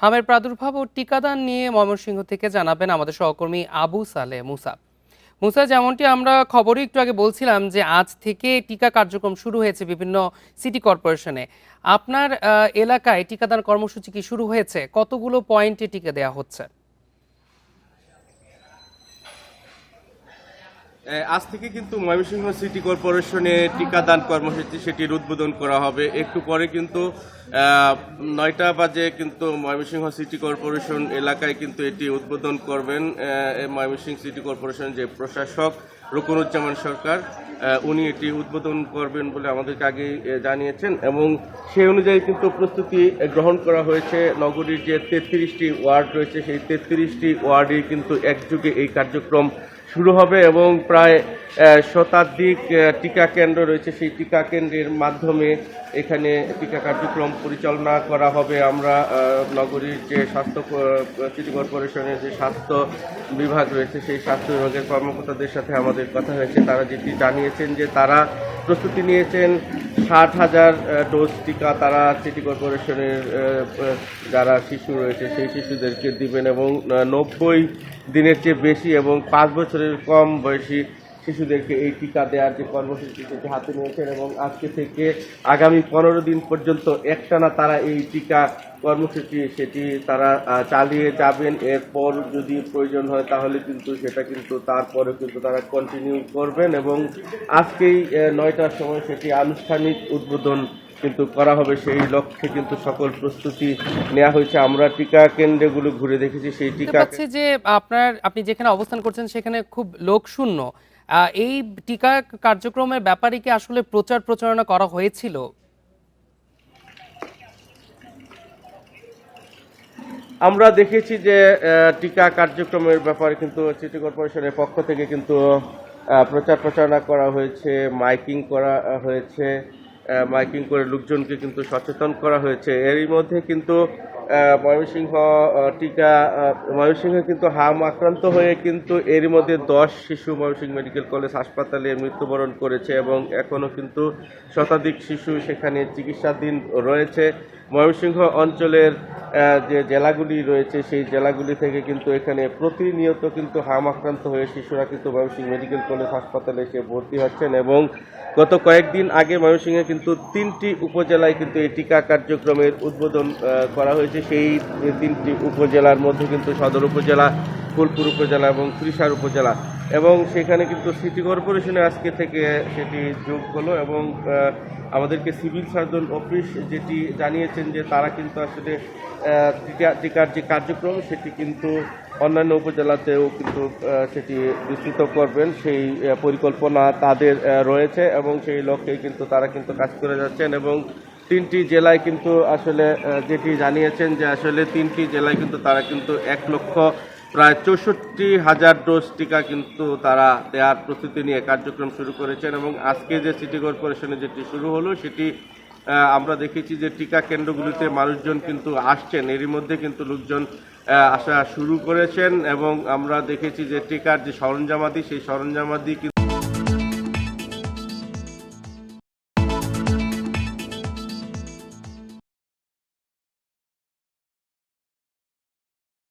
হামের প্রাদুর্ভাব ও টিকাদান নিয়ে ময়মনসিংহ থেকে জানাবেন আমাদের সহকর্মী আবু সালেহ মুসা। মুসা, যেমনটি আমরা খবরে একটু আগে বলছিলাম যে আজ থেকে টিকা কার্যক্রম শুরু হয়েছে বিভিন্ন সিটি কর্পোরেশনে। আপনার এলাকায় টিকাদান কর্মসূচি কি শুরু হয়েছে? কতগুলো পয়েন্টে টিকা দেওয়া হচ্ছে? আজ থেকে কিন্তু ময়মনসিংহ সিটি কর্পোরেশনে টিকাদান কর্মসূচি সেটির উদ্বোধন করা হবে। একটু পরে কিন্তু 9টা বাজে কিন্তু ময়মনসিংহ সিটি কর্পোরেশন এলাকায় কিন্তু এটি উদ্বোধন করবেন ময়মনসিংহ সিটি কর্পোরেশন যে প্রশাসক রুকনুজ্জামান সরকার, উনি এটি উদ্বোধন করবেন বলে আমাদেরকে আগে জানিয়েছেন এবং সেই অনুযায়ী কিন্তু প্রস্তুতি গ্রহণ করা হয়েছে। নগরীর যে 33টি ওয়ার্ড রয়েছে সেই 33টি ওয়ার্ডে কিন্তু একযোগে এই কার্যক্রম শুরু হবে এবং প্রায় শতাধিক টিকা কেন্দ্র রয়েছে। সেই টিকা কেন্দ্রের মাধ্যমে এখানে টিকা কার্যক্রম পরিচালনা করা হবে। আমরা নগরীর যে স্বাস্থ্য সিটি কর্পোরেশনের যে স্বাস্থ্য বিভাগ রয়েছে সেই স্বাস্থ্য বিভাগের কর্মকর্তাদের সাথে আমাদের কথা হয়েছে। তারা যেটি জানিয়েছেন যে তারা প্রস্তুতি নিয়েছেন 60,000 ডোজ টিকা তারা সিটি কর্পোরেশনের যারা শিশু রয়েছে সেই শিশুদেরকে দিবেন এবং 90 দিনের চেয়ে বেশি এবং 5 বছরের কম বয়সী শিশুদেরকে এই টিকা দেওয়ার যে কর্মসূচি সেটি হাতে নিয়েছেন এবং আজকে থেকে আগামী 15 দিন পর্যন্ত একটানা তারা এই টিকা কর্মসূচি সেটি তারা চালিয়ে যাবেন। এরপর যদি প্রয়োজন হয় তাহলে কিন্তু সেটা কিন্তু তারপরে কিন্তু তারা কন্টিনিউ করবেন এবং আজকেই 9টার সময় সেটি আনুষ্ঠানিক উদ্বোধন কিন্তু করা হবে। সেই লক্ষ্যে কিন্তু সকল প্রস্তুতি নেওয়া হয়েছে। আমরা টিকা কেন্দ্রগুলো ঘুরে দেখেছি। সেই টিকা যে আপনি যেখানে অবস্থান করছেন সেখানে খুব লোকশূন্য। এই টিকা কার্যক্রমের ব্যাপারে কি আসলে প্রচার প্রচারণা করা হয়েছিল? আমরা দেখেছি যে টিকা কার্যক্রমের ব্যাপারে কিন্তু সিটি কর্পোরেশনের পক্ষ থেকে কিন্তু প্রচার প্রচারণা করা হয়েছে, মাইকিং করা হয়েছে, মাইকিং করে লোকজনকে কিন্তু সচেতন করা হয়েছে। এরই মধ্যে কিন্তু ময়মনসিংহ ময়মনসিংহে কিন্তু হাম আক্রান্ত হয়ে কিন্তু এরই মধ্যে 10 শিশু ময়মনসিংহ মেডিকেল কলেজ হাসপাতালে মৃত্যুবরণ করেছে এবং এখনো কিন্তু শতাধিক শিশু সেখানে চিকিৎসাধীন রয়েছে। ময়মনসিংহ অঞ্চলের যে জেলাগুলি রয়েছে সেই জেলাগুলি থেকে কিন্তু এখানে প্রতিনিয়ত কিন্তু হাম আক্রান্ত হয়ে শিশুরা কিন্তু ময়মনসিংহ মেডিকেল কলেজ হাসপাতালে এসে ভর্তি হচ্ছেন এবং গত কয়েকদিন আগে ময়মনসিংহে কিন্তু 3টি উপজেলায় কিন্তু এই টিকা কার্যক্রমের উদ্বোধন করা হয়েছে। সেই 3টি উপজেলার মধ্যে কিন্তু সদর উপজেলা, ফুলপুর উপজেলা এবং ত্রিশার উপজেলা এবং সেখানে কিন্তু সিটি কর্পোরেশনে আজকে থেকে সেটি যোগ হলো এবং আমাদেরকে সিভিল সার্জন অফিস যেটি জানিয়েছেন যে তারা কিন্তু আসলে টিকার যে কার্যক্রম সেটি কিন্তু অন্যান্য উপজেলাতেও কিন্তু সেটি বিস্তৃত করবেন সেই পরিকল্পনা তাদের রয়েছে এবং সেই লক্ষ্যে কিন্তু তারা কিন্তু কাজ করে যাচ্ছেন এবং 3টি জেলায় কিন্তু আসলে যেটি জানিয়েছেন যে আসলে 3টি জেলায় কিন্তু তারা কিন্তু 1,00,000 প্রায় 64,000 ডোজ টিকা কিন্তু তারা দেওয়ার প্রস্তুতি নিয়ে কার্যক্রম শুরু করেছেন এবং আজকে যে সিটি কর্পোরেশনে যেটি শুরু হলো সেটি আমরা দেখেছি যে টিকা কেন্দ্রগুলিতে মানুষজন কিন্তু আসছেন। এরই মধ্যে কিন্তু লোকজন আসা শুরু করেছেন এবং আমরা দেখেছি যে টিকার যে সরঞ্জামাদি সেই সরঞ্জামাদি